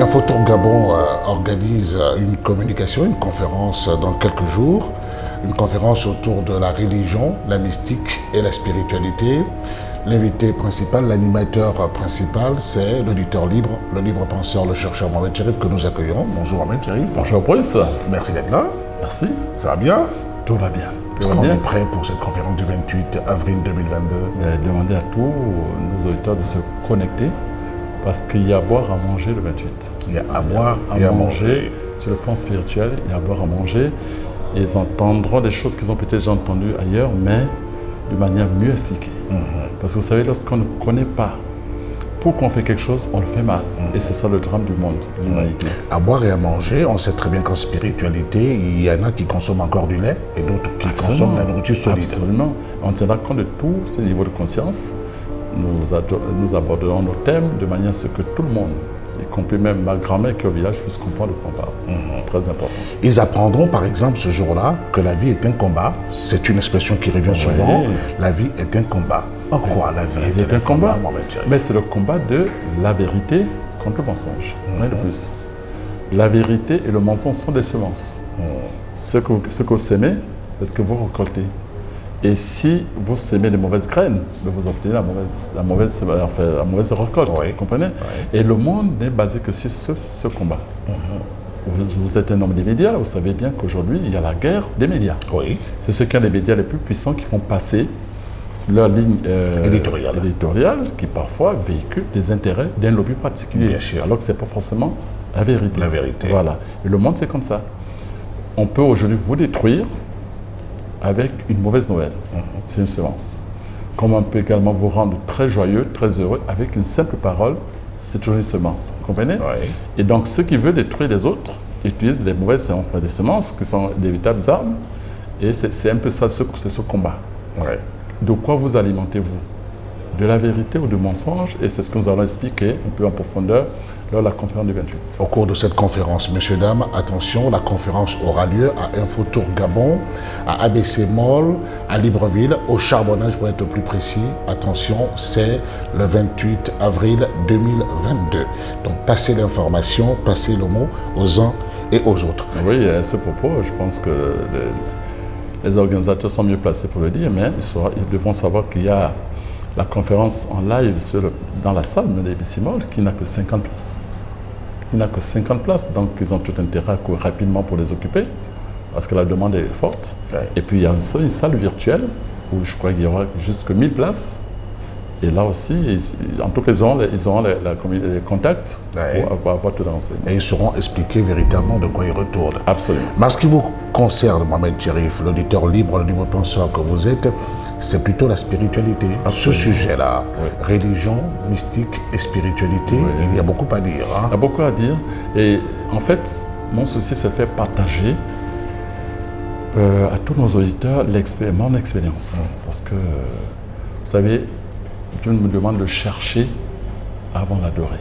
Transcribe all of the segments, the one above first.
Infotour Gabon organise une communication, une conférence dans quelques jours, une conférence autour de la religion, la mystique et la spiritualité. L'invité principal, l'animateur principal, c'est l'auditeur libre, le libre penseur, le chercheur Mohamed Cherif que nous accueillons. Bonjour Mohamed Cherif. Bonjour Brice. Merci d'être là. Merci. Ça va bien? Tout va bien. Est-ce qu'on est prêt pour cette conférence du 28 avril 2022? Demandez à tous nos auditeurs de se connecter parce qu'il y a à boire à manger le 28. Il y a à boire et à manger. Sur le plan spirituel, il y a à boire à manger. Et ils entendront des choses qu'ils ont peut-être déjà entendues ailleurs, mais de manière mieux expliquée. Parce que vous savez, lorsqu'on ne connaît pas pourquoi on fait quelque chose, on le fait mal. Et c'est ça le drame du monde, de l'humanité. À boire et à manger, on sait très bien qu'en spiritualité, il y en a qui consomment encore du lait et d'autres qui consomment de la nourriture solide. Absolument. On tiendra compte de tous ces niveaux de conscience. Nous aborderons nos thèmes de manière à ce que tout le monde, y compris même ma grand-mère qui est au village, puisse comprendre de quoi on parle. Très important. Ils apprendront par exemple ce jour-là que la vie est un combat. C'est une expression qui revient souvent. La vie est un combat. En quoi la vie est un combat? Mais c'est le combat de la vérité contre le mensonge. Rien de plus. La vérité et le mensonge sont des semences. Ce que vous semez, c'est ce que vous récoltez. Et si vous semez des mauvaises graines, vous obtenez la mauvaise récolte. Oui. Vous comprenez? Oui. Et le monde n'est basé que sur ce combat. Vous êtes un homme des médias, vous savez bien qu'aujourd'hui, il y a la guerre des médias. Oui. C'est ce qu'il y a des médias les plus puissants qui font passer leur ligne éditoriale qui parfois véhicule des intérêts d'un lobby particulier. Bien sûr. Alors que ce n'est pas forcément la vérité. La vérité. Voilà. Et le monde, c'est comme ça. On peut aujourd'hui vous détruire avec une mauvaise nouvelle. C'est une semence. Comme on peut également vous rendre très joyeux, très heureux avec une simple parole, c'est toujours une semence. Vous comprenez? Oui. Et donc, ceux qui veulent détruire les autres utilisent les mauvaises semences, des semences qui sont des véritables armes. Et c'est un peu ça, ce combat. Oui. De quoi vous alimentez-vous? De la vérité ou du mensonge? Et c'est ce que nous allons expliquer un peu en profondeur lors de la conférence du 28. Au cours de cette conférence, messieurs, dames, attention, la conférence aura lieu à Infotour Gabon, à ABC Mall, à Libreville, au Charbonnage pour être plus précis. Attention, c'est le 28 avril 2022. Donc passez l'information, passez le mot aux uns et aux autres. Oui, à ce propos, je pense que les organisateurs sont mieux placés pour le dire, mais ils devront savoir qu'il y a la conférence en live dans la salle de l'ABC Mall qui n'a que 50 places. Il n'a que 50 places, donc ils ont tout intérêt à courir rapidement pour les occuper, parce que la demande est forte. Ouais. Et puis il y a une salle virtuelle où je crois qu'il y aura jusque 1000 places. Et là aussi, en tout cas, ils auront les contacts pour avoir tout renseignement. Et ils sauront expliquer véritablement de quoi ils retournent. Absolument. Mais en ce qui vous concerne, Mohamed Cherif, l'auditeur libre, le libre penseur que vous êtes, c'est plutôt la spiritualité. Absolument. Ce sujet-là, oui. Religion, mystique et spiritualité, oui. Il y a beaucoup à dire. Hein? Il y a beaucoup à dire. Et en fait, mon souci, c'est de faire partager à tous nos auditeurs mon expérience. Parce que, vous savez, Dieu me demande de chercher avant d'adorer.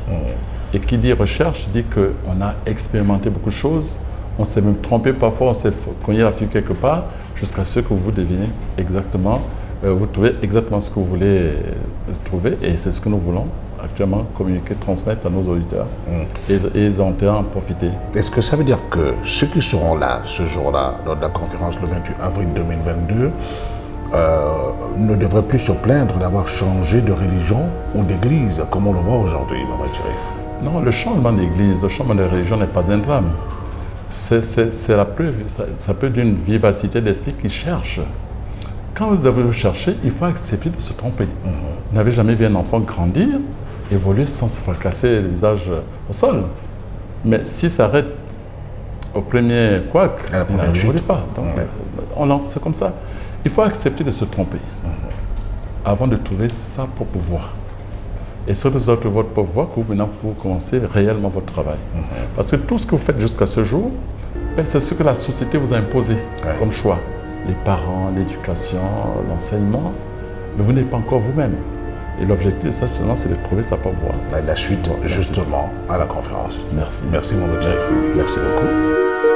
Et qui dit recherche dit qu'on a expérimenté beaucoup de choses, on s'est même trompé parfois, on s'est cogné la figure quelque part, jusqu'à ce que vous devinez exactement, vous trouvez exactement ce que vous voulez trouver, et c'est ce que nous voulons actuellement communiquer, transmettre à nos auditeurs, et ils ont intérêt à en profiter. Est-ce que ça veut dire que ceux qui seront là ce jour-là, lors de la conférence le 28 avril 2022, ne devrait plus se plaindre d'avoir changé de religion ou d'église, comme on le voit aujourd'hui, Mohamed Cherif? Non, le changement d'église, le changement de religion n'est pas un drame. C'est la preuve, ça peut être d'une vivacité d'esprit qui cherche. Quand vous avez cherché, il faut accepter de se tromper. Vous n'avez jamais vu un enfant grandir, évoluer sans se faire casser le visage au sol. Mais s'il s'arrête au premier couac, il n'évolue pas. C'est comme ça. Il faut accepter de se tromper avant de trouver sa propre voie. Et c'est de votre propre voie que vous maintenant pour commencer réellement votre travail. Parce que tout ce que vous faites jusqu'à ce jour, c'est ce que la société vous a imposé comme choix. Les parents, l'éducation, l'enseignement, mais vous n'êtes pas encore vous-même. Et l'objectif de ça, c'est de trouver sa propre voie. La suite, justement, à la conférence. Merci. Merci, Mohamed Cherif. Merci beaucoup.